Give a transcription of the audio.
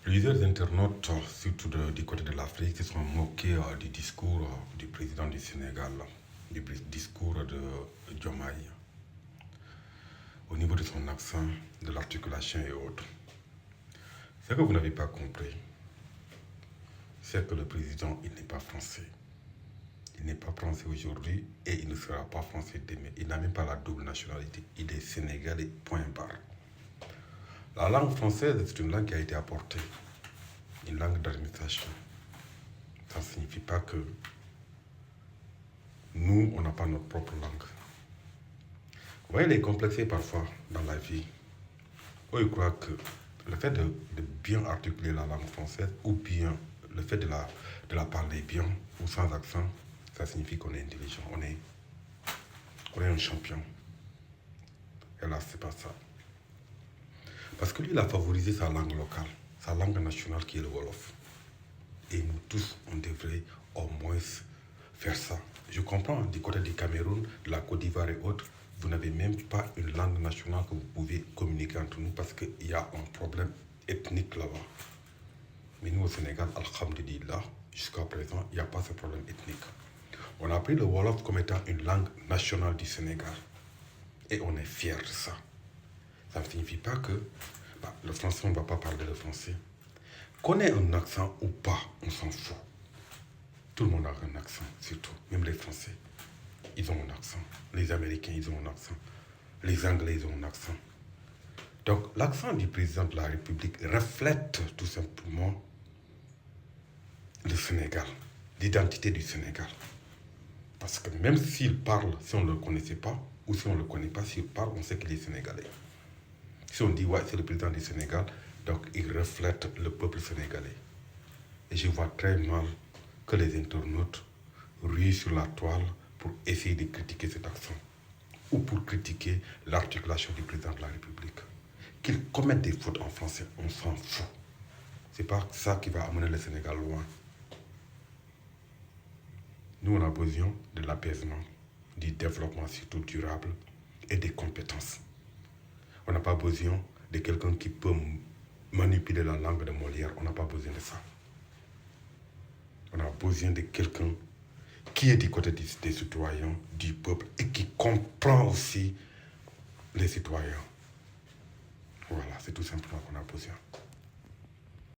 Plusieurs internautes, surtout du côté de l'Afrique, se sont moqués du discours du président du Sénégal, discours de Diomaye, au niveau de son accent, de l'articulation et autres. Ce que vous n'avez pas compris, c'est que le président, il n'est pas français. Il n'est pas français aujourd'hui et il ne sera pas français demain. Il n'a même pas la double nationalité. Il est sénégalais, point barre. La langue française, c'est une langue qui a été apportée, une langue d'administration. Ça ne signifie pas que nous, on n'a pas notre propre langue. Vous voyez les complexés parfois dans la vie. Eux, ils croient que le fait de bien articuler la langue française ou bien le fait de la parler bien ou sans accent, ça signifie qu'on est intelligent, on est un champion. Et là, c'est pas ça. Parce que lui, il a favorisé sa langue locale, sa langue nationale qui est le Wolof. Et nous tous, on devrait au moins faire ça. Je comprends, du côté du Cameroun, de la Côte d'Ivoire et autres, vous n'avez même pas une langue nationale que vous pouvez communiquer entre nous parce qu'il y a un problème ethnique là-bas. Mais nous, au Sénégal, alhamdulillah, jusqu'à présent, il n'y a pas ce problème ethnique. On a pris le Wolof comme étant une langue nationale du Sénégal. Et on est fiers de ça. Ça ne signifie pas que le français, on ne va pas parler le français. Qu'on ait un accent ou pas, on s'en fout. Tout le monde a un accent, surtout. Même les Français, ils ont un accent. Les Américains, ils ont un accent. Les Anglais, ils ont un accent. Donc, l'accent du président de la République reflète tout simplement le Sénégal, l'identité du Sénégal. Parce que même s'il parle, si on ne le connaissait pas, ou si on ne le connaît pas, s'il parle, on sait qu'il est sénégalais. Si on dit, ouais, c'est le président du Sénégal, donc il reflète le peuple sénégalais. Et je vois très mal que les internautes ruent sur la toile pour essayer de critiquer cet accent ou pour critiquer l'articulation du président de la République. Qu'il commette des fautes en français, on s'en fout. C'est pas ça qui va amener le Sénégal loin. Nous, on a besoin de l'apaisement, du développement surtout durable et des compétences. On n'a pas besoin de quelqu'un qui peut manipuler la langue de Molière. On n'a pas besoin de ça. On a besoin de quelqu'un qui est du côté des citoyens, du peuple, et qui comprend aussi les citoyens. Voilà, c'est tout simplement qu'on a besoin.